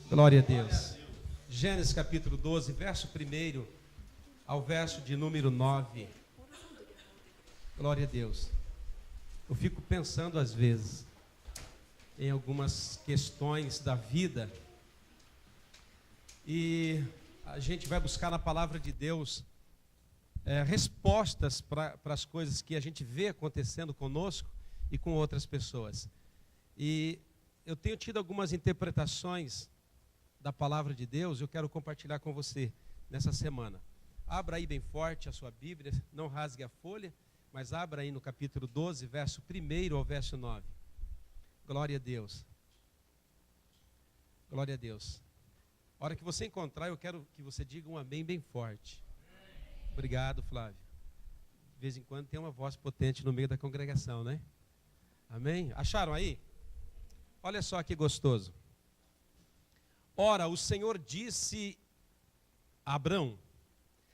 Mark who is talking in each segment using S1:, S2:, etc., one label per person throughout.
S1: Glória a Deus. Gênesis capítulo 12, verso 1 ao verso de número 9. Glória a Deus. Eu fico pensando às vezes em algumas questões da vida e a gente vai buscar na palavra de Deus respostas para as coisas que a gente vê acontecendo conosco e com outras pessoas. E eu tenho tido algumas interpretações da palavra de Deus, eu quero compartilhar com você nessa semana. Abra aí bem forte a sua Bíblia, não rasgue a folha, mas abra aí no capítulo 12, verso 1 ao verso 9. Glória a Deus. Glória a Deus. A hora que você encontrar, eu quero que você diga um amém bem forte. Obrigado, Flávio. De vez em quando tem uma voz potente no meio da congregação, né? Amém? Acharam aí? Olha só que gostoso. Ora, o Senhor disse a Abrão: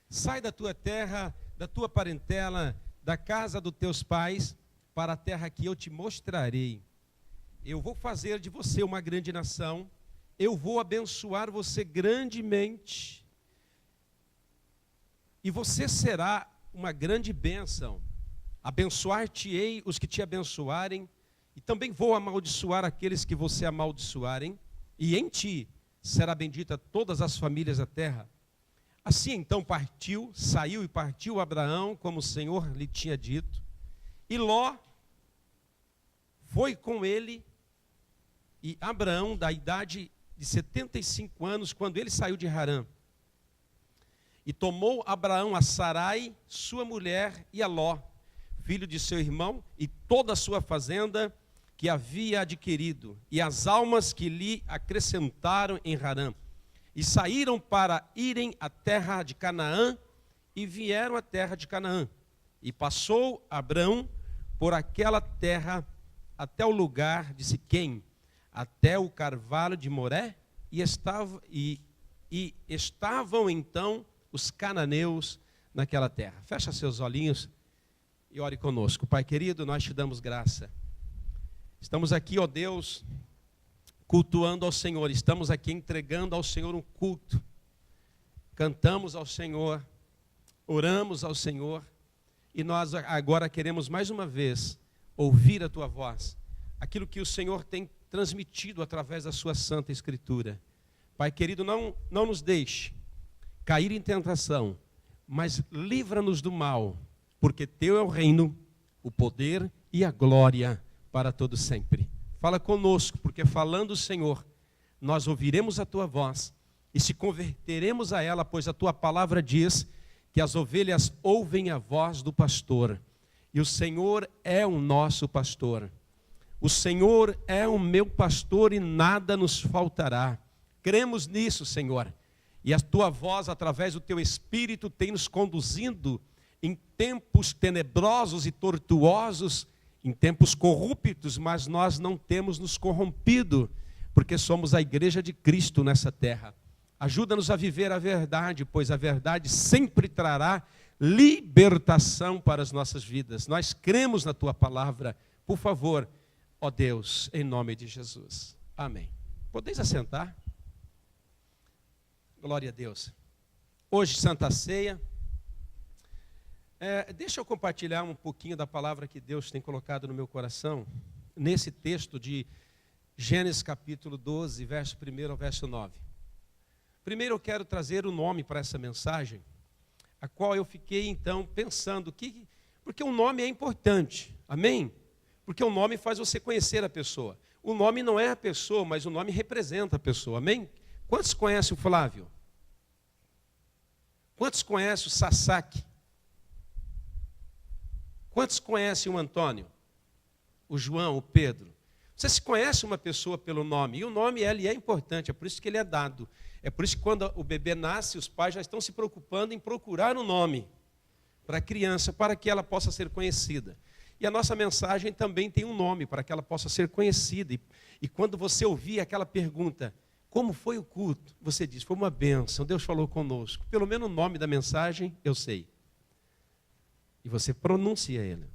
S1: sai da tua terra, da tua parentela, da casa dos teus pais, para a terra que eu te mostrarei. Eu vou fazer de você uma grande nação, eu vou abençoar você grandemente, e você será uma grande bênção. Abençoar-te-ei os que te abençoarem, e também vou amaldiçoar aqueles que você amaldiçoarem, e em ti será bendita todas as famílias da terra. Assim então saiu e partiu Abraão, como o Senhor lhe tinha dito, e Ló foi com ele, e Abraão, da idade de 75 anos, quando ele saiu de Harã. E tomou Abraão a Sarai, sua mulher, e a Ló, filho de seu irmão, e toda a sua fazenda que havia adquirido, e as almas que lhe acrescentaram em Harã. E saíram para irem à terra de Canaã, e vieram à terra de Canaã. E passou Abraão por aquela terra até o lugar de Siquém, até o carvalho de Moré, e estavam então os cananeus naquela terra. Fecha seus olhinhos e ore conosco. Pai querido, nós te damos graça. Estamos aqui, ó Deus, cultuando ao Senhor, estamos aqui entregando ao Senhor um culto, cantamos ao Senhor, oramos ao Senhor, e nós agora queremos mais uma vez ouvir a Tua voz, aquilo que o Senhor tem transmitido através da Sua Santa Escritura. Pai querido, não nos deixe cair em tentação, mas livra-nos do mal, porque Teu é o reino, o poder e a glória para todo sempre. Fala conosco, porque falando o Senhor, nós ouviremos a Tua voz e se converteremos a ela, pois a Tua palavra diz que as ovelhas ouvem a voz do pastor, e o Senhor é o nosso pastor. O Senhor é o meu pastor e nada nos faltará. Cremos nisso, Senhor, e a Tua voz, através do Teu Espírito, tem nos conduzindo em tempos tenebrosos e tortuosos, em tempos corruptos, mas nós não temos nos corrompido, porque somos a igreja de Cristo nessa terra. Ajuda-nos a viver a verdade, pois a verdade sempre trará libertação para as nossas vidas. Nós cremos na Tua palavra. Por favor, ó Deus, em nome de Jesus. Amém. Podeis assentar? Glória a Deus. Hoje, Santa Ceia. Deixa eu compartilhar um pouquinho da palavra que Deus tem colocado no meu coração, nesse texto de Gênesis capítulo 12, verso 1 ao verso 9. Primeiro eu quero trazer o nome para essa mensagem, a qual eu fiquei então pensando, porque o nome é importante, amém? Porque o nome faz você conhecer a pessoa. O nome não é a pessoa, mas o nome representa a pessoa, amém? Quantos conhecem o Flávio? Quantos conhecem o Sasaki? Quantos conhecem o Antônio, o João, o Pedro? Você se conhece uma pessoa pelo nome, e o nome ele é importante, é por isso que ele é dado. É por isso que quando o bebê nasce, os pais já estão se preocupando em procurar um nome para a criança, para que ela possa ser conhecida. E a nossa mensagem também tem um nome, para que ela possa ser conhecida. E quando você ouvir aquela pergunta, como foi o culto? Você diz, foi uma bênção, Deus falou conosco. Pelo menos o nome da mensagem eu sei. E você pronuncia ele.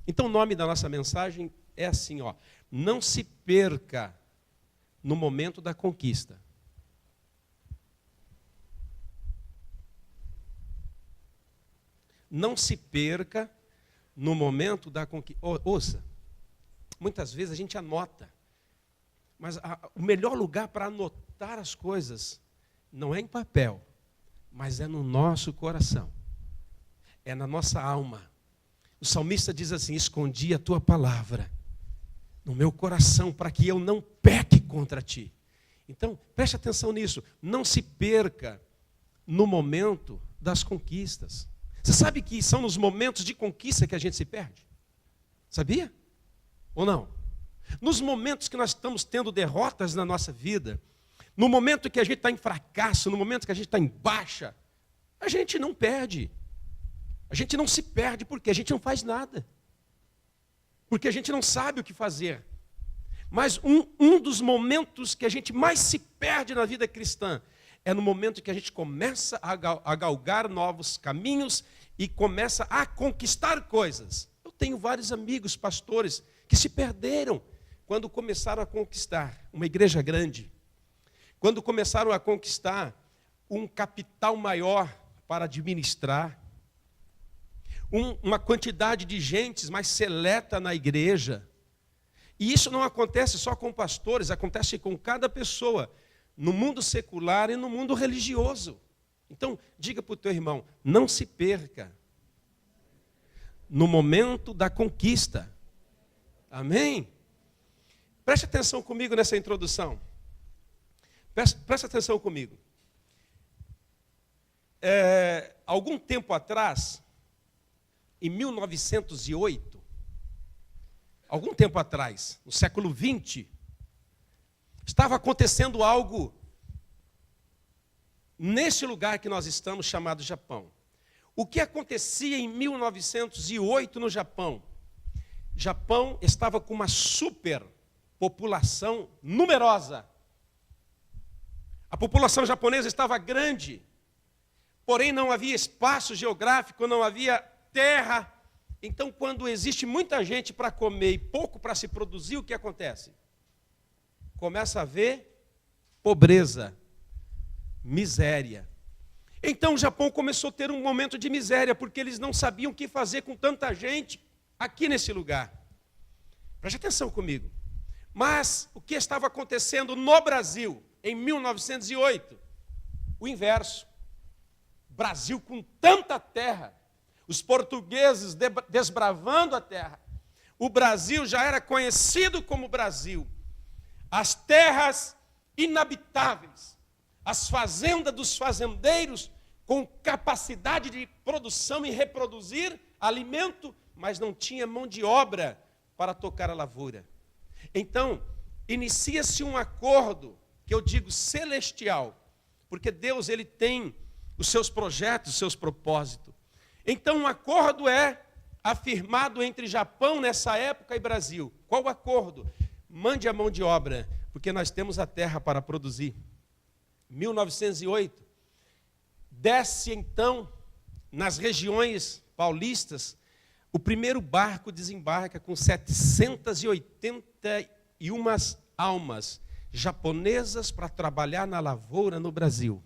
S1: Então o nome da nossa mensagem é assim, ó: não se perca no momento da conquista. não se perca no momento da conquista. Ouça, muitas vezes a gente anota, mas o melhor lugar para anotar as coisas não é em papel, mas é no nosso coração, é na nossa alma. O salmista diz assim: escondi a tua palavra no meu coração para que eu não peque contra ti. Então, preste atenção nisso, não se perca no momento das conquistas. Você sabe que são nos momentos de conquista que a gente se perde? Sabia? Ou não? Nos momentos que nós estamos tendo derrotas na nossa vida, no momento que a gente está em fracasso, no momento que a gente está em baixa, a gente não perde. A gente não se perde porque a gente não faz nada. Porque a gente não sabe o que fazer. Mas um dos momentos que a gente mais se perde na vida cristã é no momento que a gente começa a galgar novos caminhos e começa a conquistar coisas. Eu tenho vários amigos pastores que se perderam quando começaram a conquistar uma igreja grande, quando começaram a conquistar um capital maior para administrar, uma quantidade de gente mais seleta na igreja. E isso não acontece só com pastores, acontece com cada pessoa, no mundo secular e no mundo religioso. Então, diga para o teu irmão, não se perca no momento da conquista. Amém? Preste atenção comigo nessa introdução. Preste atenção comigo. Algum tempo atrás, em 1908, algum tempo atrás, no século 20, estava acontecendo algo nesse lugar que nós estamos, chamado Japão. O que acontecia em 1908 no Japão? Japão estava com uma superpopulação numerosa. A população japonesa estava grande, porém não havia espaço geográfico, não havia terra. Então, quando existe muita gente para comer e pouco para se produzir, o que acontece? Começa a haver pobreza, miséria. Então o Japão começou a ter um momento de miséria, porque eles não sabiam o que fazer com tanta gente aqui nesse lugar. Preste atenção comigo. Mas o que estava acontecendo no Brasil, em 1908? O inverso. Brasil com tanta terra, os portugueses desbravando a terra. O Brasil já era conhecido como Brasil. As terras inabitáveis, as fazendas dos fazendeiros com capacidade de produção e reproduzir alimento, mas não tinha mão de obra para tocar a lavoura. Então, inicia-se um acordo, que eu digo celestial, porque Deus ele tem os seus projetos, os seus propósitos. Então, um acordo é afirmado entre Japão nessa época e Brasil. Qual o acordo? Mande a mão de obra, porque nós temos a terra para produzir. 1908, desce então, nas regiões paulistas, o primeiro barco desembarca com 781 almas japonesas para trabalhar na lavoura no Brasil.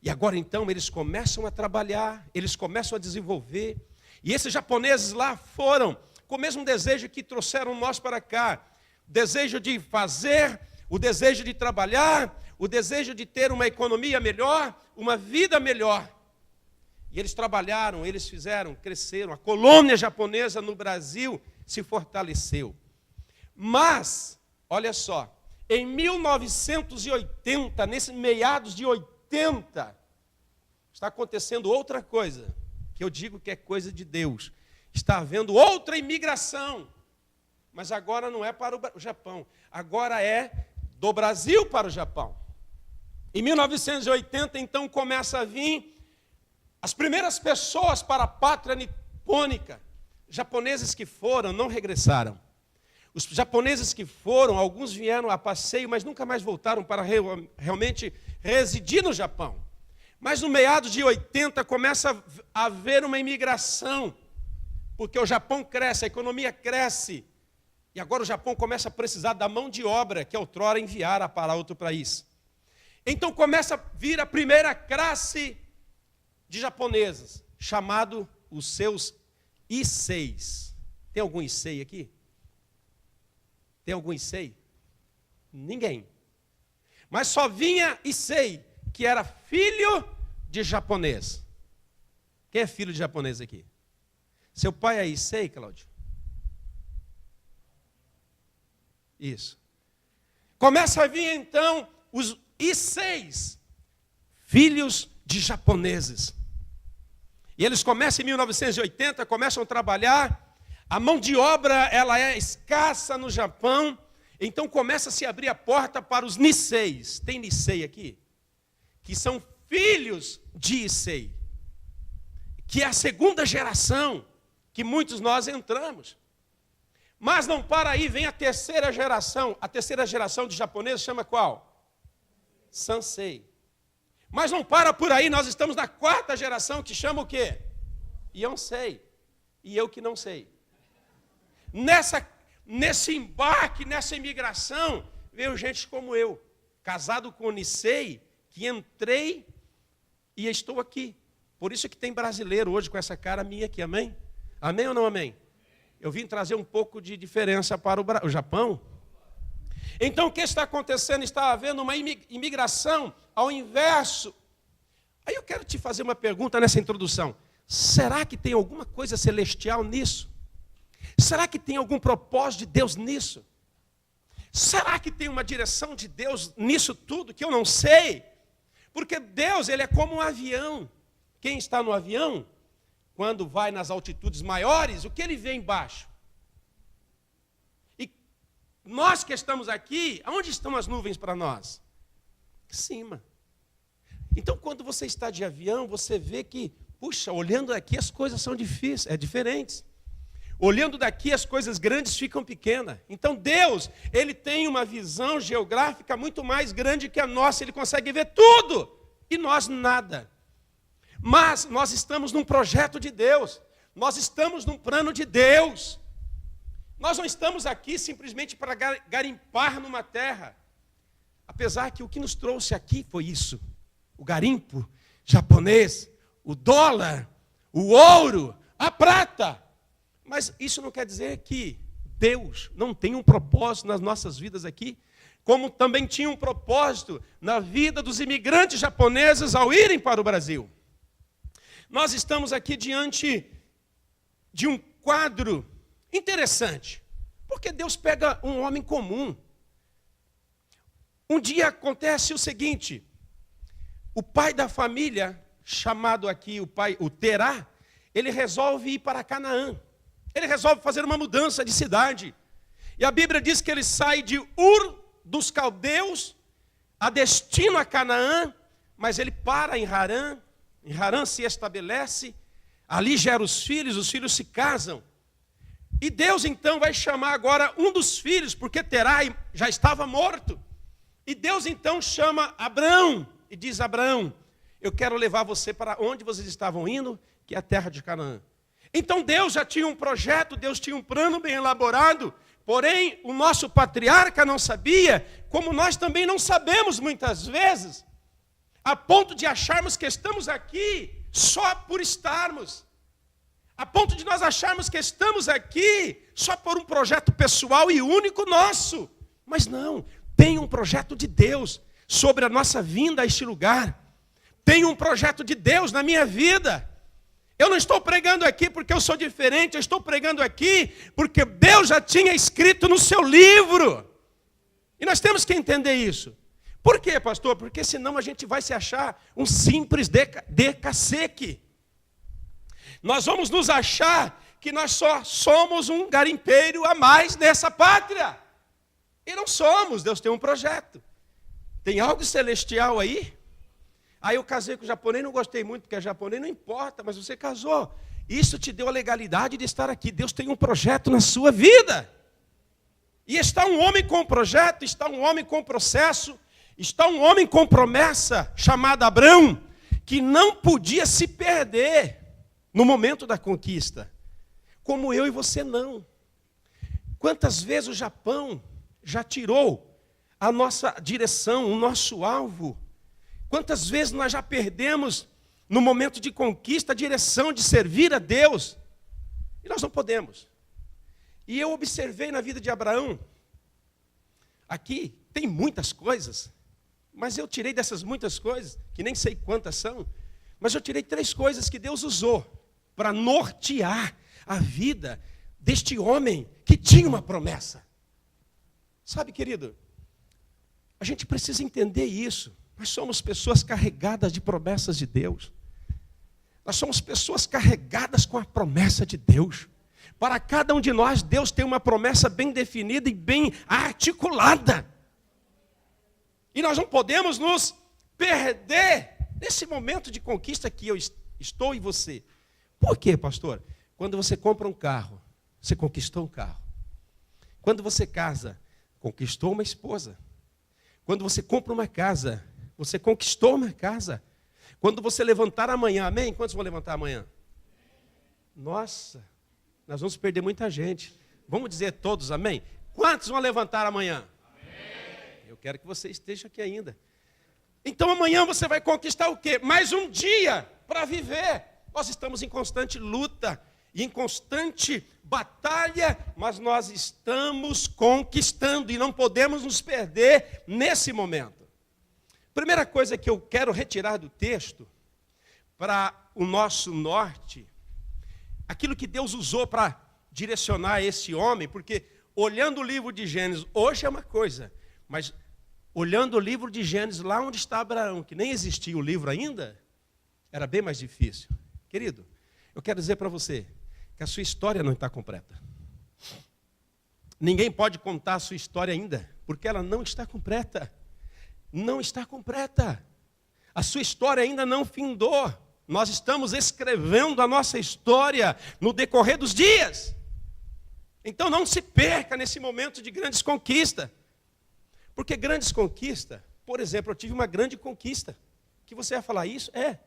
S1: E agora então eles começam a trabalhar, eles começam a desenvolver, e esses japoneses lá foram com o mesmo desejo que trouxeram nós para cá, o desejo de fazer, o desejo de trabalhar, o desejo de ter uma economia melhor, uma vida melhor. E eles trabalharam, eles fizeram, cresceram, a colônia japonesa no Brasil se fortaleceu. Mas, olha só, em 1980, nesses meados de 80, está acontecendo outra coisa, que eu digo que é coisa de Deus. Está havendo outra imigração, mas agora não é para o Japão, agora é do Brasil para o Japão. Em 1980, então, começa a vir as primeiras pessoas para a pátria nipônica. Japoneses que foram, não regressaram. Os japoneses que foram, alguns vieram a passeio, mas nunca mais voltaram para realmente residir no Japão. Mas no meados de 80 começa a haver uma imigração, porque o Japão cresce, a economia cresce, e agora o Japão começa a precisar da mão de obra que outrora enviara para outro país. Então começa a vir a primeira classe de japoneses, chamado os seus Isseis. Tem algum Issei aqui? Tem algum Issei? Ninguém. Mas só vinha Issei, que era filho de japonês. Quem é filho de japonês aqui? Seu pai é Issei, Cláudio? Isso. Começa a vir então os Isseis, filhos de japoneses. E eles começam em 1980, começam a trabalhar. A mão de obra ela é escassa no Japão. Então começa a se abrir a porta para os Nisseis. Tem Nissei aqui? Que são filhos de Issei. Que é a segunda geração que muitos nós entramos. Mas não para aí, vem a terceira geração. A terceira geração de japoneses chama qual? Sansei. Mas não para por aí, nós estamos na quarta geração que chama o quê? Yonsei. E eu que não sei. Nesse embarque, nessa imigração, veio gente como eu, casado com o Nissei, que entrei e estou aqui. Por isso que tem brasileiro hoje com essa cara minha aqui, amém? Amém ou não amém? Eu vim trazer um pouco de diferença para o Japão. Então o que está acontecendo? Está havendo uma imigração ao inverso. Aí eu quero te fazer uma pergunta nessa introdução. Será que tem alguma coisa celestial nisso? Será que tem algum propósito de Deus nisso? Será que tem uma direção de Deus nisso tudo que eu não sei? Porque Deus, ele é como um avião. Quem está no avião, quando vai nas altitudes maiores, o que ele vê embaixo? E nós que estamos aqui, aonde estão as nuvens para nós? Em cima. Então, quando você está de avião, você vê que, puxa, olhando daqui as coisas são diferentes. Olhando daqui as coisas grandes ficam pequenas. Então Deus, ele tem uma visão geográfica muito mais grande que a nossa. Ele consegue ver tudo e nós nada. Mas nós estamos num projeto de Deus. Nós estamos num plano de Deus. Nós não estamos aqui simplesmente para garimpar numa terra. Apesar que o que nos trouxe aqui foi isso. O garimpo japonês, o dólar, o ouro, a prata. Mas isso não quer dizer que Deus não tem um propósito nas nossas vidas aqui, como também tinha um propósito na vida dos imigrantes japoneses ao irem para o Brasil. Nós estamos aqui diante de um quadro interessante, porque Deus pega um homem comum. Um dia acontece o seguinte, o pai da família, chamado aqui o Terá, ele resolve ir para Canaã. Ele resolve fazer uma mudança de cidade. E a Bíblia diz que ele sai de Ur dos Caldeus a destino a Canaã, mas ele para em Harã. Em Harã se estabelece, ali gera os filhos se casam. E Deus então vai chamar agora um dos filhos, porque Terá já estava morto. E Deus então chama Abrão e diz: Abrão, eu quero levar você para onde vocês estavam indo, que é a terra de Canaã. Então Deus já tinha um projeto, Deus tinha um plano bem elaborado, porém o nosso patriarca não sabia, como nós também não sabemos muitas vezes, a ponto de acharmos que estamos aqui só por estarmos, a ponto de nós acharmos que estamos aqui só por um projeto pessoal e único nosso. Mas não, tem um projeto de Deus sobre a nossa vinda a este lugar, tem um projeto de Deus na minha vida. Eu não estou pregando aqui porque eu sou diferente, eu estou pregando aqui porque Deus já tinha escrito no seu livro. E nós temos que entender isso. Por quê, pastor? Porque senão a gente vai se achar um simples decaseque. Nós vamos nos achar que nós só somos um garimpeiro a mais nessa pátria. E não somos, Deus tem um projeto. Tem algo celestial aí? Aí eu casei com o japonês, não gostei muito, porque japonês não importa, mas você casou. Isso te deu a legalidade de estar aqui. Deus tem um projeto na sua vida. E está um homem com projeto, está um homem com processo, está um homem com promessa, chamado Abrão, que não podia se perder no momento da conquista. Como eu e você não. Quantas vezes o Japão já tirou a nossa direção, o nosso alvo? Quantas vezes nós já perdemos no momento de conquista, a direção de servir a Deus. E nós não podemos. E eu observei na vida de Abraão, aqui tem muitas coisas, mas eu tirei dessas muitas coisas, que nem sei quantas são, mas eu tirei 3 coisas que Deus usou para nortear a vida deste homem que tinha uma promessa. Sabe, querido, a gente precisa entender isso. Nós somos pessoas carregadas de promessas de Deus. Nós somos pessoas carregadas com a promessa de Deus. Para cada um de nós, Deus tem uma promessa bem definida e bem articulada. E nós não podemos nos perder nesse momento de conquista que eu estou e você. Por quê, pastor? Quando você compra um carro, você conquistou um carro. Quando você casa, conquistou uma esposa. Quando você compra uma casa, você conquistou uma casa. Quando você levantar amanhã, amém? Quantos vão levantar amanhã? Nossa, nós vamos perder muita gente. Vamos dizer todos amém? Quantos vão levantar amanhã? Amém. Eu quero que você esteja aqui ainda. Então amanhã você vai conquistar o quê? Mais um dia para viver. Nós estamos em constante luta e em constante batalha, mas nós estamos conquistando e não podemos nos perder nesse momento. Primeira coisa que eu quero retirar do texto, para o nosso norte, aquilo que Deus usou para direcionar esse homem, porque olhando o livro de Gênesis, hoje é uma coisa, mas olhando o livro de Gênesis, lá onde está Abraão, que nem existia o livro ainda, era bem mais difícil. Querido, eu quero dizer para você que a sua história não está completa. Ninguém pode contar a sua história ainda, porque ela não está completa. Não está completa. A sua história ainda não findou. Nós estamos escrevendo a nossa história no decorrer dos dias. Então não se perca nesse momento de grandes conquistas. Porque grandes conquistas, por exemplo, eu tive uma grande conquista. Que você vai falar isso? É.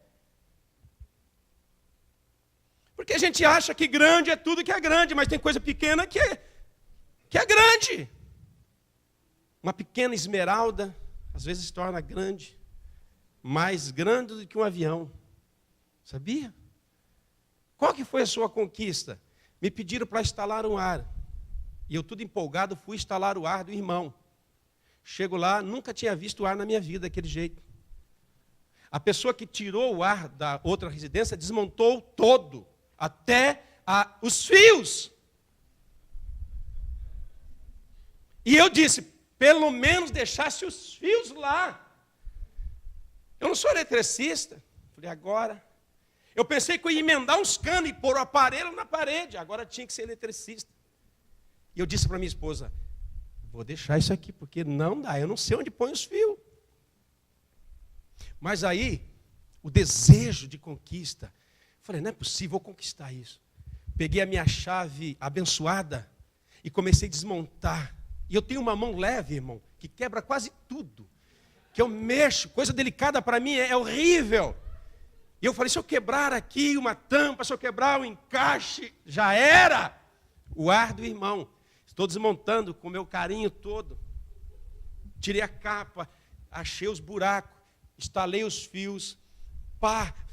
S1: Porque a gente acha que grande é tudo que é grande, mas tem coisa pequena que é grande. Uma pequena esmeralda, às vezes se torna grande, mais grande do que um avião. Sabia? Qual que foi a sua conquista? Me pediram para instalar um ar. E eu, tudo empolgado, fui instalar o ar do irmão. Chego lá, nunca tinha visto o ar na minha vida daquele jeito. A pessoa que tirou o ar da outra residência desmontou todo, até os fios. E eu disse, pelo menos deixasse os fios lá. Eu não sou eletricista. Falei, agora. Eu pensei que eu ia emendar uns canos e pôr o aparelho na parede. Agora tinha que ser eletricista. E eu disse para minha esposa, vou deixar isso aqui, porque não dá. Eu não sei onde põe os fios. Mas aí, o desejo de conquista. Falei, não é possível, vou conquistar isso. Peguei a minha chave abençoada e comecei a desmontar. E eu tenho uma mão leve, irmão, que quebra quase tudo. Que eu mexo, coisa delicada para mim é horrível. E eu falei, se eu quebrar aqui uma tampa, se eu quebrar um encaixe, já era o ar do irmão. Estou desmontando com o meu carinho todo. Tirei a capa, achei os buracos, instalei os fios,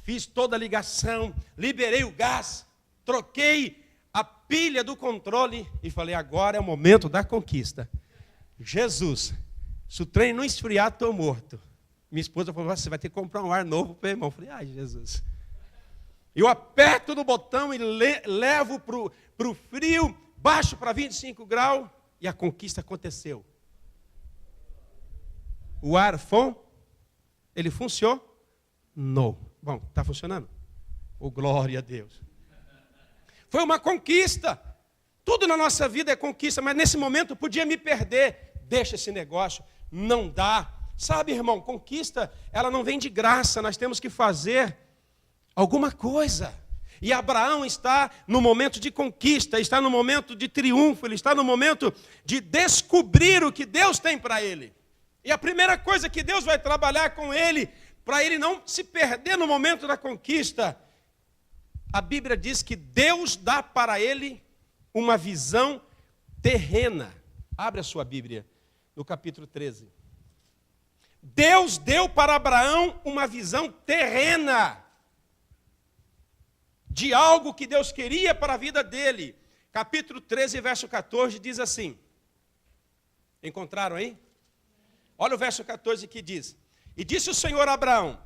S1: fiz toda a ligação, liberei o gás, troquei a pilha do controle e falei, agora é o momento da conquista. Jesus, se o trem não esfriar, estou morto. Minha esposa falou, você vai ter que comprar um ar novo para o irmão. Eu falei, ai, Jesus. Eu aperto no botão e levo para o frio, baixo para 25 graus e a conquista aconteceu. O ar ele funcionou? Não. Bom, está funcionando? Oh, glória a Deus. Foi uma conquista. Tudo na nossa vida é conquista, mas nesse momento eu podia me perder. Deixa esse negócio, não dá. Sabe, irmão, conquista, ela não vem de graça, nós temos que fazer alguma coisa. E Abraão está no momento de conquista, está no momento de triunfo, ele está no momento de descobrir o que Deus tem para ele. E a primeira coisa que Deus vai trabalhar com ele, para ele não se perder no momento da conquista, a Bíblia diz que Deus dá para ele uma visão terrena. Abre a sua Bíblia, no capítulo 13. Deus deu para Abraão uma visão terrena. de algo que Deus queria para a vida dele. Capítulo 13, verso 14, diz assim. Encontraram aí? Olha o verso 14 que diz. E disse o Senhor a Abraão,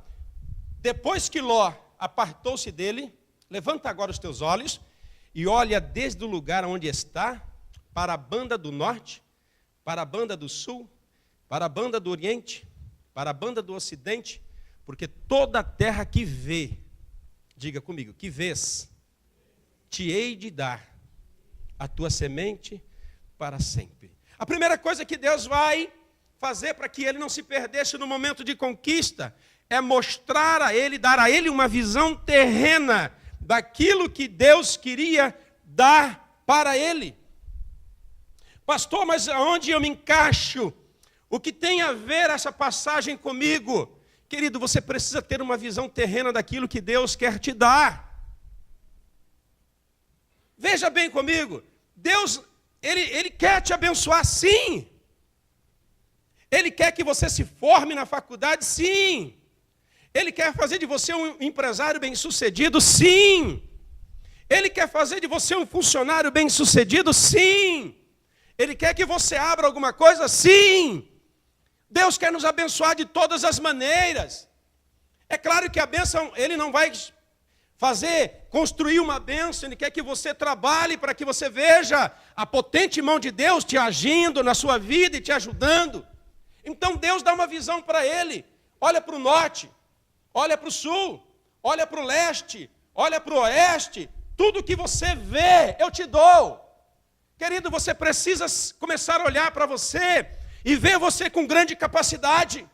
S1: depois que Ló apartou-se dele, levanta agora os teus olhos e olha desde o lugar onde está, para a banda do norte, para a banda do sul, para a banda do oriente, para a banda do ocidente, porque toda a terra que vê, diga comigo, que vês, te hei de dar a tua semente para sempre. A primeira coisa que Deus vai fazer para que ele não se perdesse no momento de conquista é mostrar a ele, dar a ele uma visão terrena daquilo que Deus queria dar para ele. Pastor, mas aonde eu me encaixo? O que tem a ver essa passagem comigo? Querido, você precisa ter uma visão terrena daquilo que Deus quer te dar. Veja bem comigo, Deus, Ele quer te abençoar, sim. Ele quer que você se forme na faculdade, sim. Ele quer fazer de você um empresário bem-sucedido, sim. Ele quer fazer de você um funcionário bem-sucedido, sim. Ele quer que você abra alguma coisa, sim. Deus quer nos abençoar de todas as maneiras. É claro que a bênção, Ele não vai construir uma bênção, Ele quer que você trabalhe para que você veja a potente mão de Deus te agindo na sua vida e te ajudando. Então Deus dá uma visão para ele. Olha para o norte, olha para o sul, olha para o leste, olha para o oeste. Tudo que você vê, eu te dou. Querido, você precisa começar a olhar para você e ver você com grande capacidade.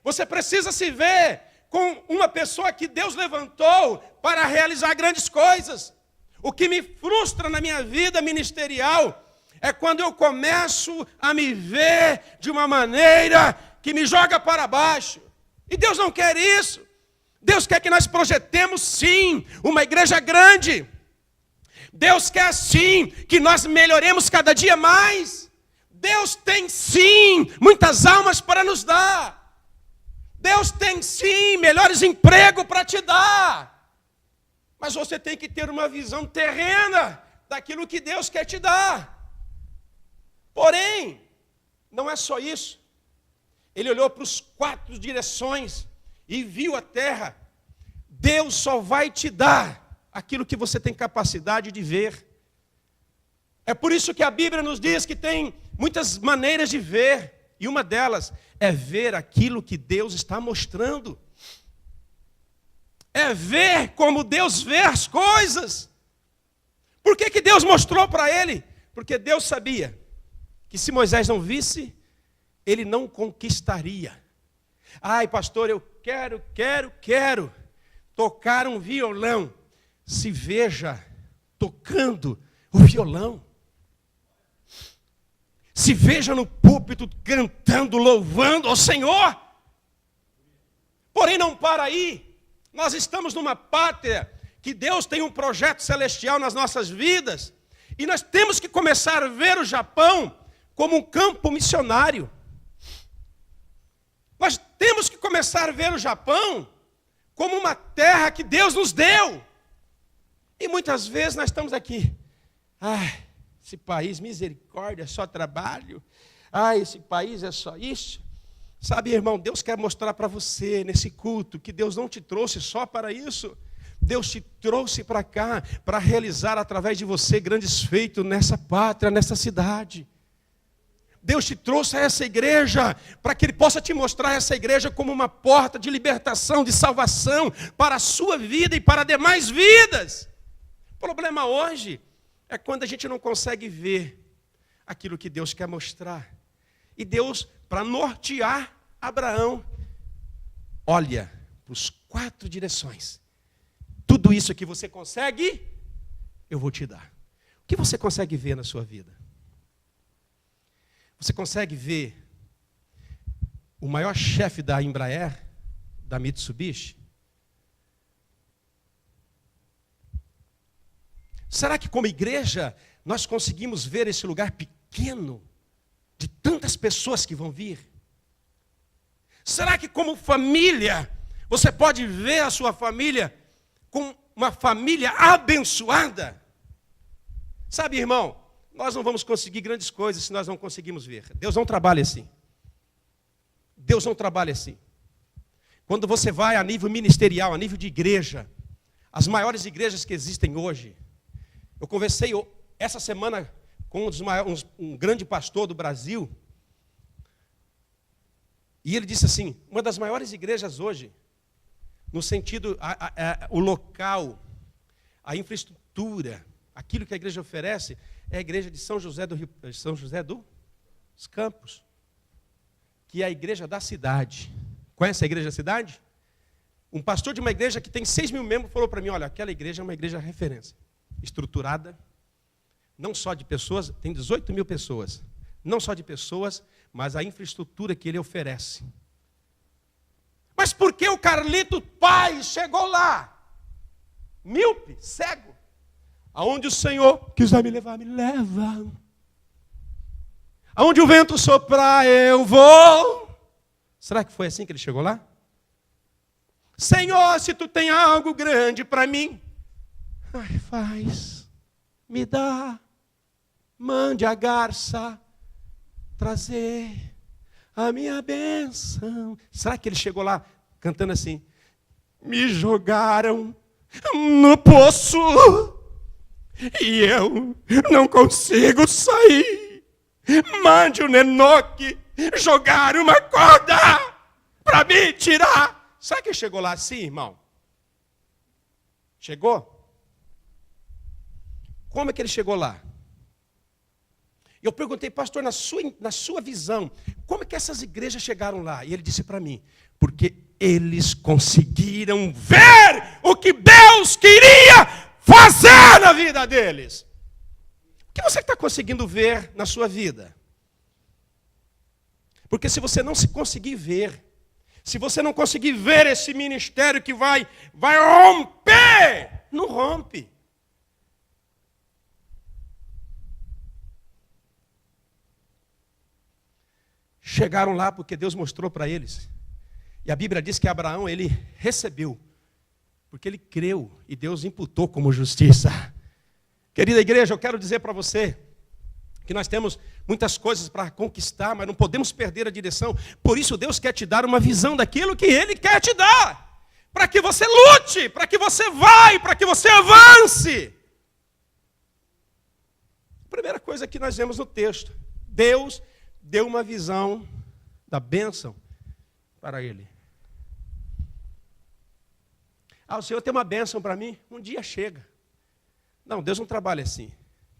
S1: Você precisa se ver com uma pessoa que Deus levantou para realizar grandes coisas. O que me frustra na minha vida ministerial é quando eu começo a me ver de uma maneira que me joga para baixo. E Deus não quer isso. Deus quer que nós projetemos, sim, uma igreja grande. Deus quer, sim, que nós melhoremos cada dia mais. Deus tem, sim, muitas almas para nos dar. Deus tem, sim, melhores empregos para te dar. Mas você tem que ter uma visão terrena daquilo que Deus quer te dar. Porém, não é só isso. Ele olhou para os 4 direções e viu a terra. Deus só vai te dar aquilo que você tem capacidade de ver. É por isso que a Bíblia nos diz que tem muitas maneiras de ver. E uma delas é ver aquilo que Deus está mostrando. É ver como Deus vê as coisas. Por que Deus mostrou para ele? Porque Deus sabia que se Moisés não visse, ele não conquistaria. Ai, pastor, eu quero tocar um violão. Se veja tocando o violão. Se veja no púlpito cantando, louvando ao Senhor. Porém, não para aí. Nós estamos numa pátria que Deus tem um projeto celestial nas nossas vidas. E nós temos que começar a ver o Japão como um campo missionário. Nós temos que começar a ver o Japão como uma terra que Deus nos deu. E muitas vezes nós estamos aqui. Ai, esse país, misericórdia, é só trabalho. Ai, esse país é só isso. Sabe, irmão, Deus quer mostrar para você nesse culto que Deus não te trouxe só para isso. Deus te trouxe para cá para realizar através de você grandes feitos nessa pátria, nessa cidade. Deus te trouxe a essa igreja para que Ele possa te mostrar essa igreja como uma porta de libertação, de salvação para a sua vida e para demais vidas. O problema hoje é quando a gente não consegue ver aquilo que Deus quer mostrar. E Deus, para nortear Abraão, olha para os 4 direções. Tudo isso que você consegue, eu vou te dar. O que você consegue ver na sua vida? Você consegue ver o maior chefe da Embraer, da Mitsubishi? Será que como igreja nós conseguimos ver esse lugar pequeno de tantas pessoas que vão vir? Será que como família você pode ver a sua família com uma família abençoada. Sabe, irmão, nós não vamos conseguir grandes coisas se nós não conseguimos ver. Deus não trabalha assim. Deus não trabalha assim. Quando você vai a nível ministerial, a nível de igreja, as maiores igrejas que existem hoje, eu conversei essa semana com um grande pastor do Brasil, e ele disse assim, uma das maiores igrejas hoje, no sentido, o local, a infraestrutura, aquilo que a igreja oferece, é a igreja de São José dos Campos, que é a igreja da cidade. Conhece a igreja da cidade? Um pastor de uma igreja que tem 6 mil membros falou para mim, olha, aquela igreja é uma igreja referência, estruturada, não só de pessoas, tem 18 mil pessoas, não só de pessoas, mas a infraestrutura que ele oferece. Mas por que o Carlito pai chegou lá? Míope, cego. Aonde o Senhor quiser me levar, me leva. Aonde o vento soprar, eu vou. Será que foi assim que ele chegou lá? Senhor, se tu tem algo grande para mim, faz, me dá, mande a garça trazer a minha bênção. Será que ele chegou lá cantando assim? Me jogaram no poço e eu não consigo sair. Mande o Nenoque jogar uma corda para me tirar. Será que ele chegou lá assim, irmão? Chegou? Como é que ele chegou lá? Eu perguntei, pastor, na sua visão, como é que essas igrejas chegaram lá? E ele disse para mim, porque eles conseguiram ver o que Deus queria fazer na vida deles. O que você está conseguindo ver na sua vida? Porque se você não se conseguir ver, se você não conseguir ver esse ministério que vai romper, não rompe. Chegaram lá porque Deus mostrou para eles. E a Bíblia diz que Abraão, ele recebeu, porque ele creu e Deus imputou como justiça. Querida igreja, eu quero dizer para você que nós temos muitas coisas para conquistar, mas não podemos perder a direção. Por isso Deus quer te dar uma visão daquilo que Ele quer te dar. Para que você lute, para que você vai, para que você avance. A primeira coisa que nós vemos no texto. Deus deu uma visão da bênção para ele. O Senhor tem uma bênção para mim? Um dia chega. Não, Deus não trabalha assim.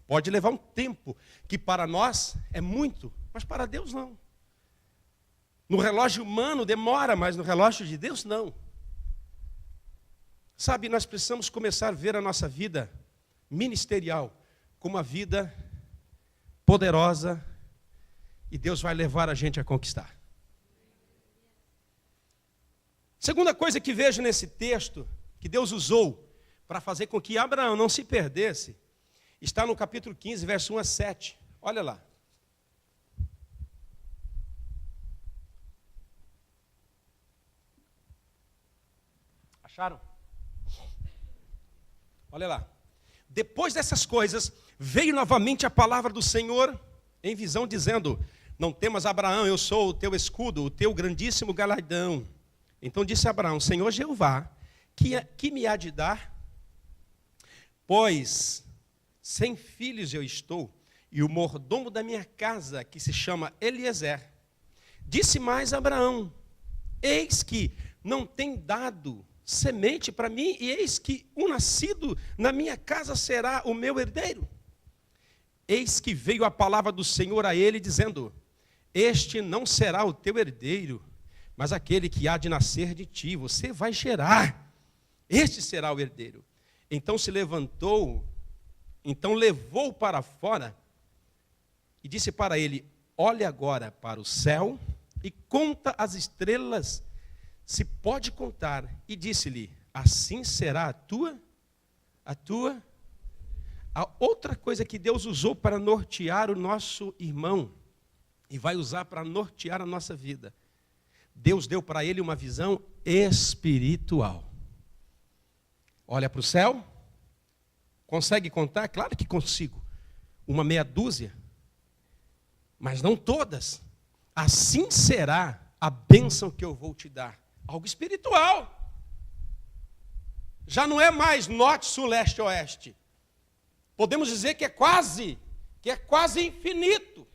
S1: Pode levar um tempo, que para nós é muito, mas para Deus não. No relógio humano demora, mas no relógio de Deus não. Sabe, nós precisamos começar a ver a nossa vida ministerial como uma vida poderosa e Deus vai levar a gente a conquistar. Segunda coisa que vejo nesse texto, que Deus usou para fazer com que Abraão não se perdesse, está no capítulo 15, verso 1 a 7. Olha lá. Acharam? Olha lá. Depois dessas coisas, veio novamente a palavra do Senhor em visão, dizendo: não temas, Abraão, eu sou o teu escudo, o teu grandíssimo galardão. Então disse Abraão: Senhor Jeová, que me há de dar? Pois sem filhos eu estou, e o mordomo da minha casa, que se chama Eliezer. Disse mais Abraão: eis que não tem dado semente para mim, e eis que o nascido na minha casa será o meu herdeiro. Eis que veio a palavra do Senhor a ele, dizendo: este não será o teu herdeiro, mas aquele que há de nascer de ti, você vai gerar, este será o herdeiro. Então se levantou, então levou para fora, e disse para ele: olhe agora para o céu, e conta as estrelas, se pode contar. E disse-lhe: assim será a tua. A outra coisa que Deus usou para nortear o nosso irmão, e vai usar para nortear a nossa vida, Deus deu para ele uma visão espiritual. olha para o céu, consegue contar? Claro que consigo. Uma meia dúzia, mas não todas. Assim será a bênção que eu vou te dar. Algo espiritual. Já não é mais norte, sul, leste, oeste. Podemos dizer que é quase infinito.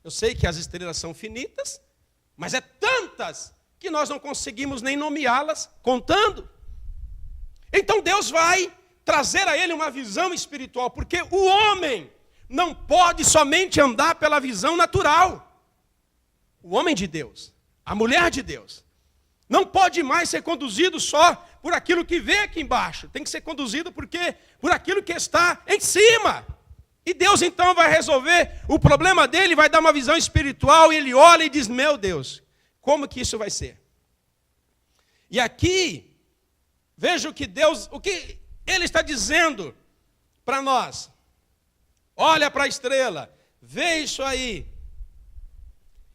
S1: Eu sei que as estrelas são finitas, mas é tantas que nós não conseguimos nem nomeá-las contando. Então Deus vai trazer a ele uma visão espiritual, porque o homem não pode somente andar pela visão natural. O homem de Deus, a mulher de Deus, não pode mais ser conduzido só por aquilo que vê aqui embaixo. Tem que ser conduzido por aquilo que está em cima. E Deus então vai resolver o problema dele, vai dar uma visão espiritual, e ele olha e diz, meu Deus, como que isso vai ser? E aqui, veja o que ele está dizendo para nós. Olha para a estrela, vê isso aí.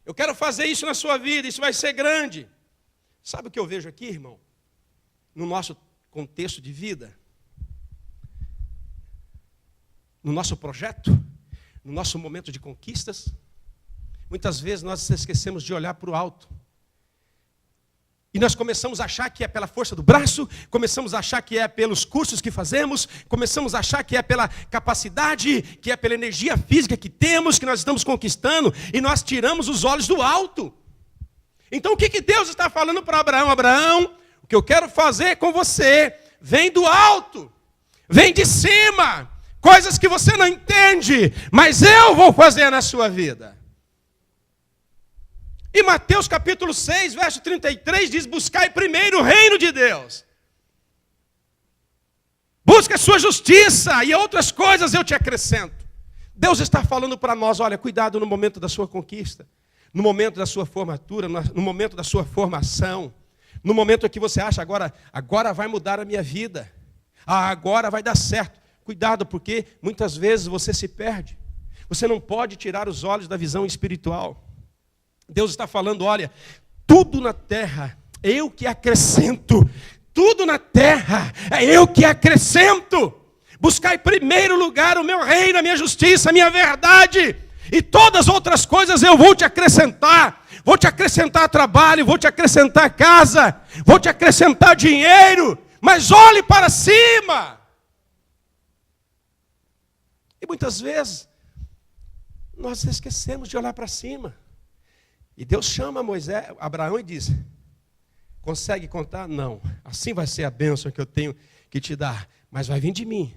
S1: Eu quero fazer isso na sua vida, isso vai ser grande. Sabe o que eu vejo aqui, irmão? No nosso contexto de vida, no nosso projeto, no nosso momento de conquistas, muitas vezes nós esquecemos de olhar para o alto. E nós começamos a achar que é pela força do braço, começamos a achar que é pelos cursos que fazemos, começamos a achar que é pela capacidade, que é pela energia física que temos, que nós estamos conquistando, e nós tiramos os olhos do alto. Então o que Deus está falando para Abraão? Abraão, o que eu quero fazer com você, vem do alto, vem de cima, coisas que você não entende, mas eu vou fazer na sua vida. E Mateus capítulo 6, verso 33 diz, buscai primeiro o reino de Deus. Busca a sua justiça e outras coisas eu te acrescento. Deus está falando para nós, olha, cuidado no momento da sua conquista, no momento da sua formatura, no momento da sua formação, no momento em que você acha, agora vai mudar a minha vida, agora vai dar certo. Cuidado, porque muitas vezes você se perde. Você não pode tirar os olhos da visão espiritual. Deus está falando, olha, tudo na terra, eu que acrescento. Tudo na terra, é eu que acrescento. Buscai em primeiro lugar o meu reino, a minha justiça, a minha verdade. E todas as outras coisas eu vou te acrescentar. Vou te acrescentar trabalho, vou te acrescentar casa, vou te acrescentar dinheiro. Mas olhe para cima. E muitas vezes, nós esquecemos de olhar para cima. E Deus chama Abraão e diz, consegue contar? Não, assim vai ser a bênção que eu tenho que te dar, mas vai vir de mim.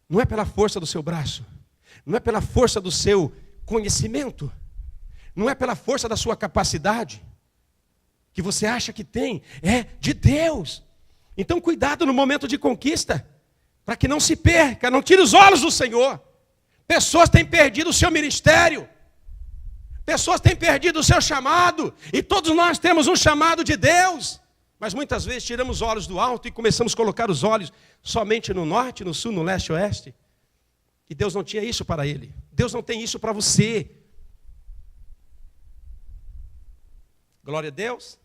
S1: Não é pela força do seu braço, não é pela força do seu conhecimento, não é pela força da sua capacidade, que você acha que tem, é de Deus. Então cuidado no momento de conquista, para que não se perca, não tire os olhos do Senhor. Pessoas têm perdido o seu ministério, pessoas têm perdido o seu chamado, e todos nós temos um chamado de Deus, mas muitas vezes tiramos os olhos do alto e começamos a colocar os olhos somente no norte, no sul, no leste e oeste. E Deus não tinha isso para ele. Deus não tem isso para você. Glória a Deus.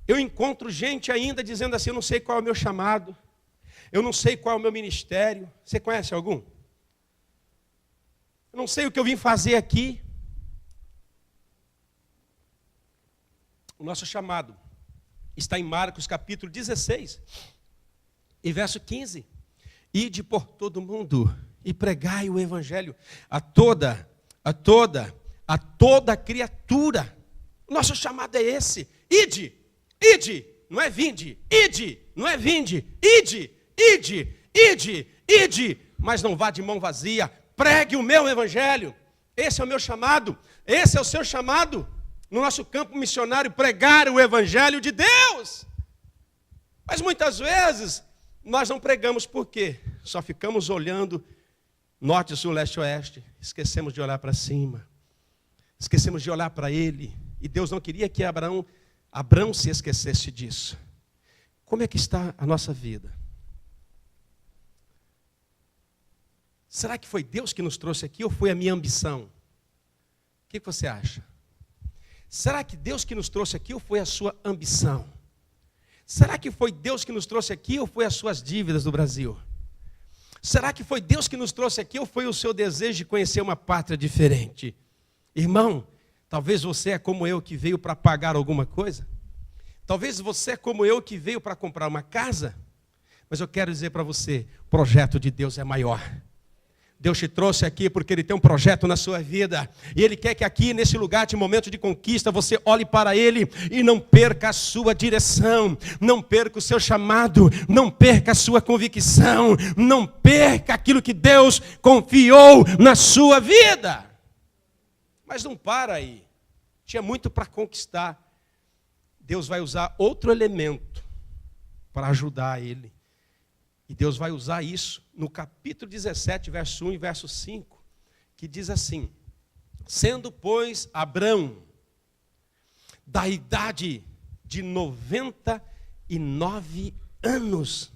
S1: Eu encontro gente ainda dizendo assim, eu não sei qual é o meu chamado, eu não sei qual é o meu ministério. Você conhece algum? Eu não sei o que eu vim fazer aqui. O nosso chamado está em Marcos capítulo 16 e verso 15. Ide por todo mundo e pregai o evangelho a toda criatura. Nosso chamado é esse. Ide, não é vinde. Ide, não é vinde. Ide, mas não vá de mão vazia. Pregue o meu evangelho. Esse é o meu chamado. Esse é o seu chamado. No nosso campo missionário, pregar o evangelho de Deus. Mas muitas vezes, nós não pregamos por quê? Só ficamos olhando norte, sul, leste, oeste. Esquecemos de olhar para cima. Esquecemos de olhar para ele. E Deus não queria que Abraão se esquecesse disso. Como é que está a nossa vida? Será que foi Deus que nos trouxe aqui ou foi a minha ambição? O que você acha? Será que Deus que nos trouxe aqui ou foi a sua ambição? Será que foi Deus que nos trouxe aqui ou foi as suas dívidas do Brasil? Será que foi Deus que nos trouxe aqui ou foi o seu desejo de conhecer uma pátria diferente? Irmão, talvez você é como eu que veio para pagar alguma coisa. Talvez você é como eu que veio para comprar uma casa. Mas eu quero dizer para você, o projeto de Deus é maior. Deus te trouxe aqui porque Ele tem um projeto na sua vida. E Ele quer que aqui, nesse lugar de momento de conquista, você olhe para Ele e não perca a sua direção. Não perca o seu chamado. Não perca a sua convicção. Não perca aquilo que Deus confiou na sua vida. Mas não para aí. Tinha muito para conquistar. Deus vai usar outro elemento para ajudar ele. E Deus vai usar isso no capítulo 17, verso 1 e verso 5, que diz assim: sendo, pois, Abrão da idade de 99 anos,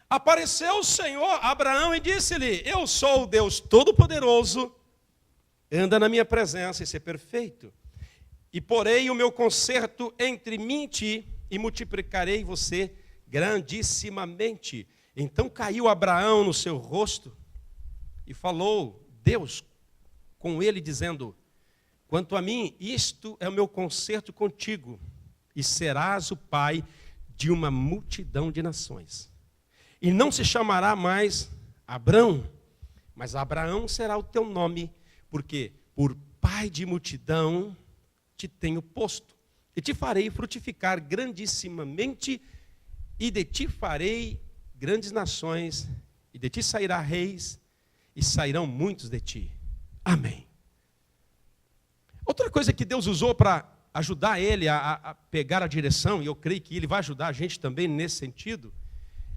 S1: apareceu o Senhor a Abraão e disse-lhe: eu sou o Deus Todo-Poderoso, anda na minha presença e ser perfeito. E porei o meu concerto entre mim e ti, e multiplicarei você grandissimamente. Então caiu Abraão no seu rosto, e falou Deus com ele, dizendo: quanto a mim, isto é o meu concerto contigo, e serás o pai de uma multidão de nações. E não se chamará mais Abrão, mas Abraão será o teu nome, porque por pai de multidão te tenho posto, e te farei frutificar grandissimamente, e de ti farei grandes nações, e de ti sairá reis, e sairão muitos de ti. Amém. Outra coisa que Deus usou para ajudar ele a pegar a direção, e eu creio que ele vai ajudar a gente também nesse sentido,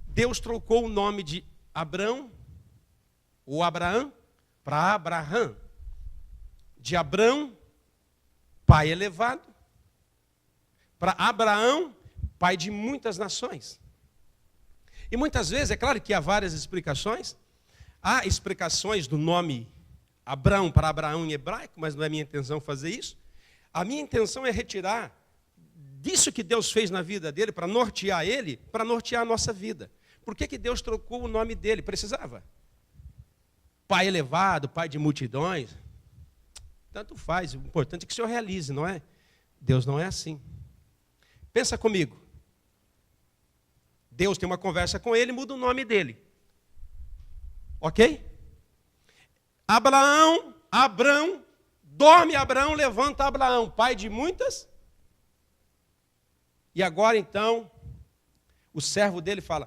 S1: Deus trocou o nome de Abrão, ou Abraão, para Abraham. De Abrão, pai elevado, para Abraão, pai de muitas nações. E muitas vezes, é claro que há várias explicações. Há explicações do nome Abrão para Abraão em hebraico, mas não é minha intenção fazer isso. A minha intenção é retirar disso que Deus fez na vida dele, para nortear ele, para nortear a nossa vida. Por que Deus trocou o nome dele? Precisava. Pai elevado, pai de multidões. Tanto faz, o importante é que o Senhor realize, não é? Deus não é assim. Pensa comigo. Deus tem uma conversa com ele, muda o nome dele. Ok? Abraão, dorme Abraão, levanta Abraão, pai de muitas. E agora então, o servo dele fala: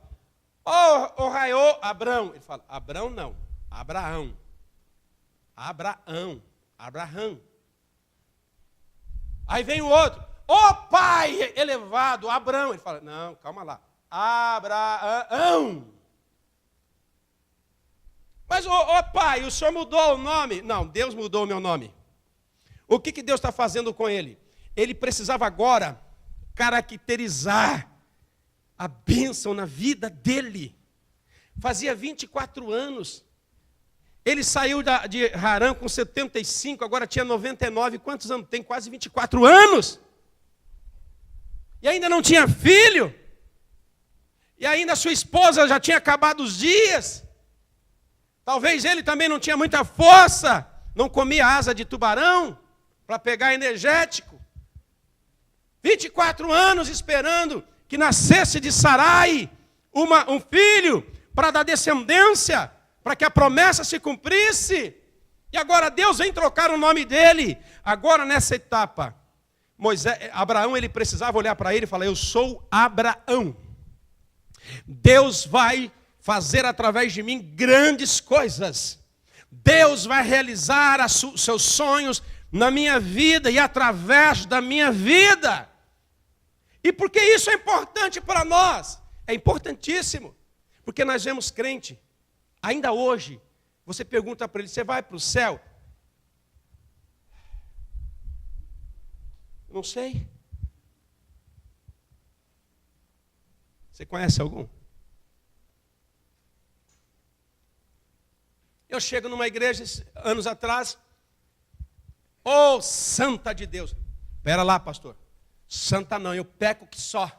S1: ô raiô, Abrão. Ele fala: Abrão não, Abraão. Abraham. Aí vem o outro: ô pai elevado, Abrão. Ele fala: não, calma lá, Abraão. Mas, ô pai, o senhor mudou o nome? Não, Deus mudou o meu nome. O que Deus está fazendo com ele? Ele precisava agora caracterizar a bênção na vida dele. Fazia 24 anos. Ele saiu de Harã com 75, agora tinha 99. Quantos anos? Tem quase 24 anos. E ainda não tinha filho. E ainda sua esposa já tinha acabado os dias. Talvez ele também não tinha muita força. Não comia asa de tubarão para pegar energético. 24 anos esperando que nascesse de Sarai um filho para dar descendência, para que a promessa se cumprisse. E agora Deus vem trocar o nome dele. Agora nessa etapa, Abraão, ele precisava olhar para ele e falar: eu sou Abraão. Deus vai fazer através de mim grandes coisas. Deus vai realizar os seus sonhos na minha vida e através da minha vida. E por que isso é importante para nós? É importantíssimo, porque nós vemos crente, ainda hoje, você pergunta para ele: você vai para o céu? Não sei. Você conhece algum? Eu chego numa igreja anos atrás, santa de Deus. Espera lá, pastor. Santa não, eu peco que só.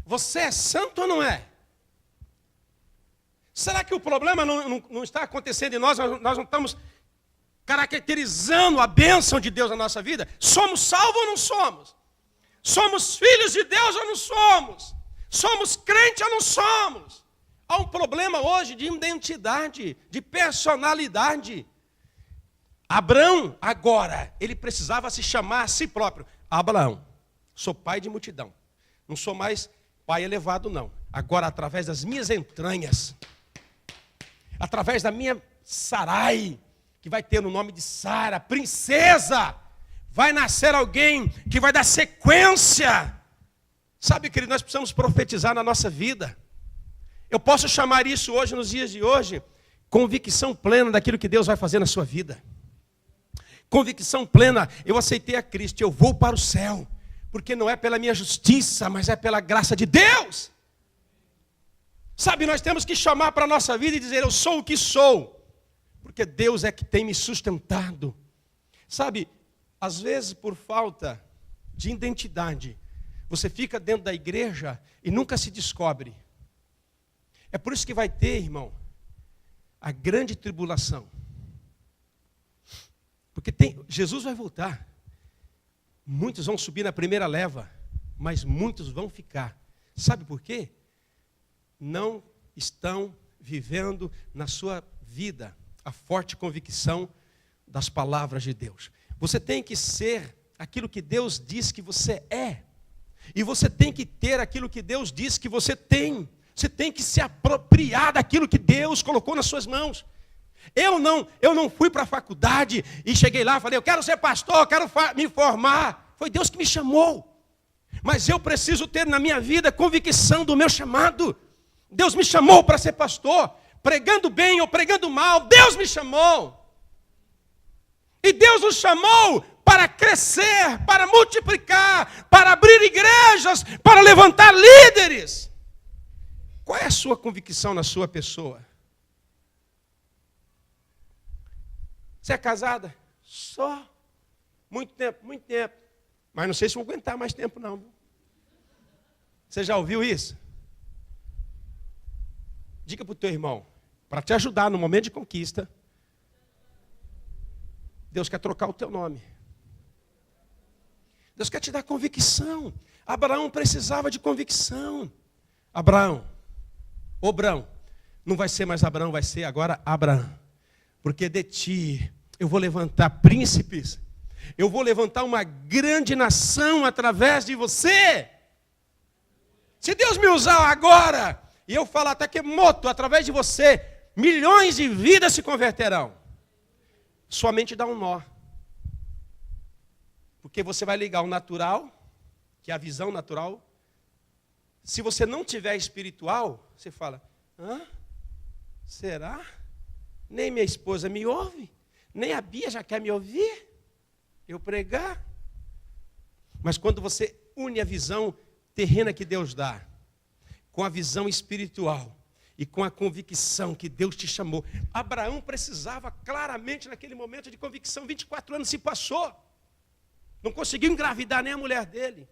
S1: Você é santo ou não é? Será que o problema não está acontecendo em nós? Nós não estamos caracterizando a bênção de Deus na nossa vida? Somos salvos ou não somos? Somos filhos de Deus ou não somos? Somos crentes ou não somos? Há um problema hoje de identidade, de personalidade. Abraão, agora, ele precisava se chamar a si próprio. Abraão, sou pai de multidão. Não sou mais pai elevado, não. Agora, através das minhas entranhas, através da minha Sarai, que vai ter o nome de Sara, princesa, vai nascer alguém que vai dar sequência. Sabe, querido, nós precisamos profetizar na nossa vida. Eu posso chamar isso hoje, nos dias de hoje, convicção plena daquilo que Deus vai fazer na sua vida. Convicção plena, eu aceitei a Cristo, eu vou para o céu, porque não é pela minha justiça, mas é pela graça de Deus. Sabe, nós temos que chamar para a nossa vida e dizer, eu sou o que sou, porque Deus é que tem me sustentado. Sabe, às vezes por falta de identidade, você fica dentro da igreja e nunca se descobre. É por isso que vai ter, irmão, a grande tribulação. Porque Jesus vai voltar. Muitos vão subir na primeira leva, mas muitos vão ficar. Sabe por quê? Não estão vivendo na sua vida a forte convicção das palavras de Deus. Você tem que ser aquilo que Deus diz que você é. E você tem que ter aquilo que Deus diz que você tem. Você tem que se apropriar daquilo que Deus colocou nas suas mãos. Eu não fui para a faculdade e cheguei lá e falei, eu quero ser pastor, eu quero me formar. Foi Deus que me chamou. Mas eu preciso ter na minha vida convicção do meu chamado. Deus me chamou para ser pastor, pregando bem ou pregando mal, Deus me chamou. E Deus nos chamou para crescer, para multiplicar, para abrir igrejas, para levantar líderes. Qual é a sua convicção na sua pessoa? Você é casada? Só. Muito tempo, muito tempo. Mas não sei se vou aguentar mais tempo, não. Você já ouviu isso? Diga para o teu irmão, para te ajudar no momento de conquista, Deus quer trocar o teu nome. Deus quer te dar convicção. Abraão precisava de convicção. Abraão, não vai ser mais Abraão, vai ser agora Abraão. Porque de ti eu vou levantar príncipes. Eu vou levantar uma grande nação através de você. Se Deus me usar agora, e eu falar até que moto, através de você, milhões de vidas se converterão. Sua mente dá um nó. Porque você vai ligar o natural, que é a visão natural. Se você não tiver espiritual, você fala, hã? Será? Nem minha esposa me ouve, nem a Bia já quer me ouvir, eu pregar. Mas quando você une a visão terrena que Deus dá, com a visão espiritual e com a convicção que Deus te chamou. Abraão precisava claramente naquele momento de convicção, 24 anos se passou. Não conseguiu engravidar nem a mulher dele.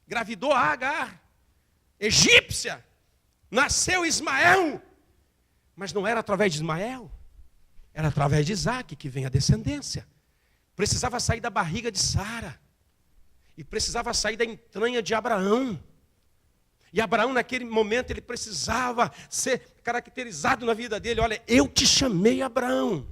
S1: Engravidou a Agar, egípcia. Nasceu Ismael. Mas não era através de Ismael. Era através de Isaac que vem a descendência. Precisava sair da barriga de Sara. E precisava sair da entranha de Abraão. E Abraão, naquele momento, ele precisava ser caracterizado na vida dele. Olha, eu te chamei, Abraão.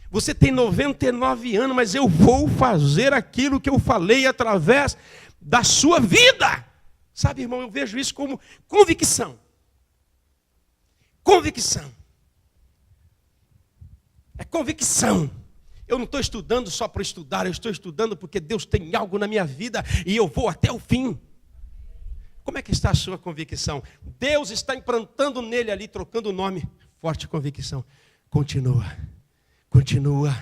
S1: Você tem 99 anos, mas eu vou fazer aquilo que eu falei através da sua vida. Sabe, irmão, eu vejo isso como convicção. Convicção. É convicção. Eu não estou estudando só para estudar, eu estou estudando porque Deus tem algo na minha vida e eu vou até o fim. Como é que está a sua convicção? Deus está implantando nele ali, trocando o nome. Forte convicção. Continua, continua,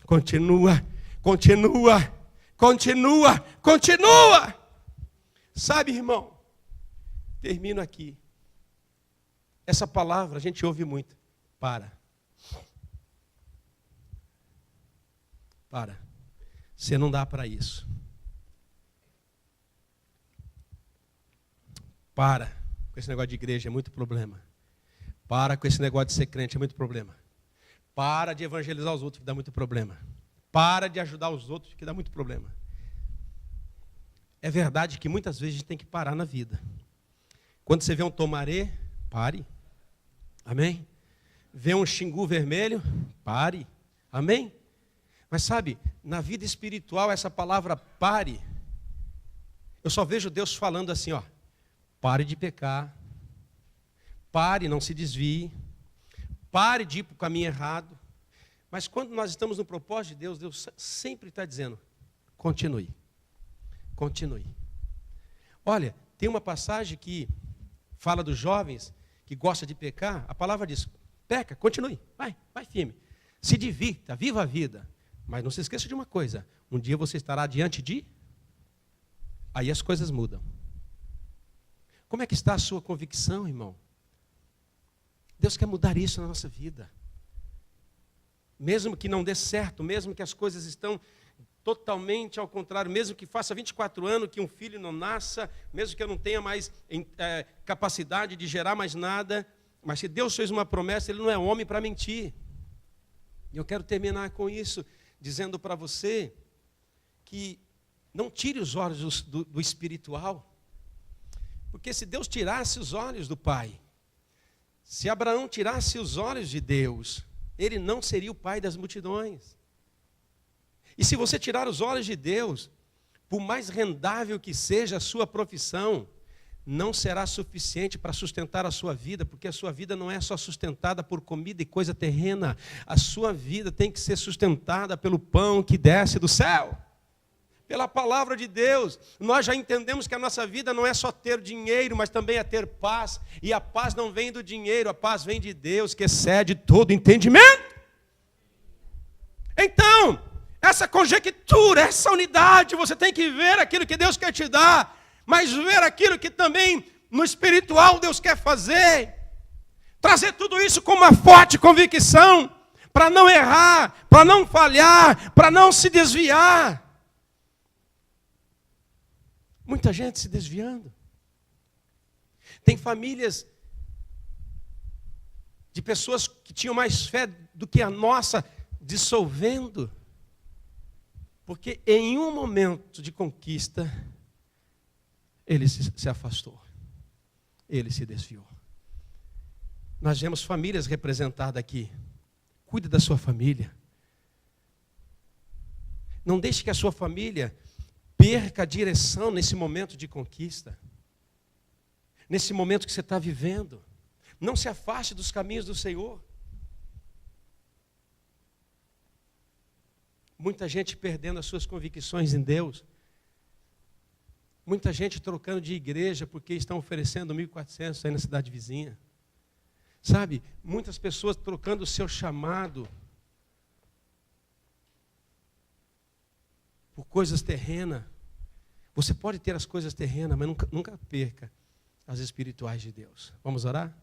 S1: continua, continua, continua, continua. Sabe, irmão, termino aqui. Essa palavra a gente ouve muito. Para. Você não dá para isso. Para com esse negócio de igreja, é muito problema. Para com esse negócio de ser crente, é muito problema. Para de evangelizar os outros, que dá muito problema. Para de ajudar os outros, que dá muito problema. É verdade que muitas vezes a gente tem que parar na vida. Quando você vê um tomarê, pare. Amém? Vê um xingu vermelho, pare. Amém? Mas sabe, na vida espiritual, essa palavra pare, eu só vejo Deus falando assim, ó, pare de pecar, pare, não se desvie, pare de ir para o caminho errado. Mas quando nós estamos no propósito de Deus, Deus sempre está dizendo, continue, continue. Olha, tem uma passagem que fala dos jovens que gostam de pecar, a palavra diz, peca, continue, vai firme. Se divirta, viva a vida. Mas não se esqueça de uma coisa, um dia você estará diante de... Aí as coisas mudam. Como é que está a sua convicção, irmão? Deus quer mudar isso na nossa vida. Mesmo que não dê certo, mesmo que as coisas estão totalmente ao contrário, mesmo que faça 24 anos que um filho não nasça, mesmo que eu não tenha mais capacidade de gerar mais nada, mas se Deus fez uma promessa, Ele não é homem para mentir. E eu quero terminar com isso, dizendo para você que não tire os olhos do espiritual, porque se Deus tirasse os olhos do Pai, se Abraão tirasse os olhos de Deus, ele não seria o pai das multidões. E se você tirar os olhos de Deus, por mais rendável que seja a sua profissão, não será suficiente para sustentar a sua vida, porque a sua vida não é só sustentada por comida e coisa terrena, a sua vida tem que ser sustentada pelo pão que desce do céu, pela palavra de Deus. Nós já entendemos que a nossa vida não é só ter dinheiro, mas também é ter paz, e a paz não vem do dinheiro, a paz vem de Deus, que excede todo entendimento. Então, essa conjectura, essa unidade, você tem que ver aquilo que Deus quer te dar, mas ver aquilo que também no espiritual Deus quer fazer. Trazer tudo isso com uma forte convicção, para não errar, para não falhar, para não se desviar. Muita gente se desviando. Tem famílias de pessoas que tinham mais fé do que a nossa, dissolvendo. Porque em um momento de conquista, ele se afastou. Ele se desviou. Nós vemos famílias representadas aqui. Cuide da sua família. Não deixe que a sua família perca a direção nesse momento de conquista. Nesse momento que você está vivendo. Não se afaste dos caminhos do Senhor. Muita gente perdendo as suas convicções em Deus. Muita gente trocando de igreja porque estão oferecendo 1.400 aí na cidade vizinha. Sabe, muitas pessoas trocando o seu chamado por coisas terrenas. Você pode ter as coisas terrenas, mas nunca perca as espirituais de Deus. Vamos orar?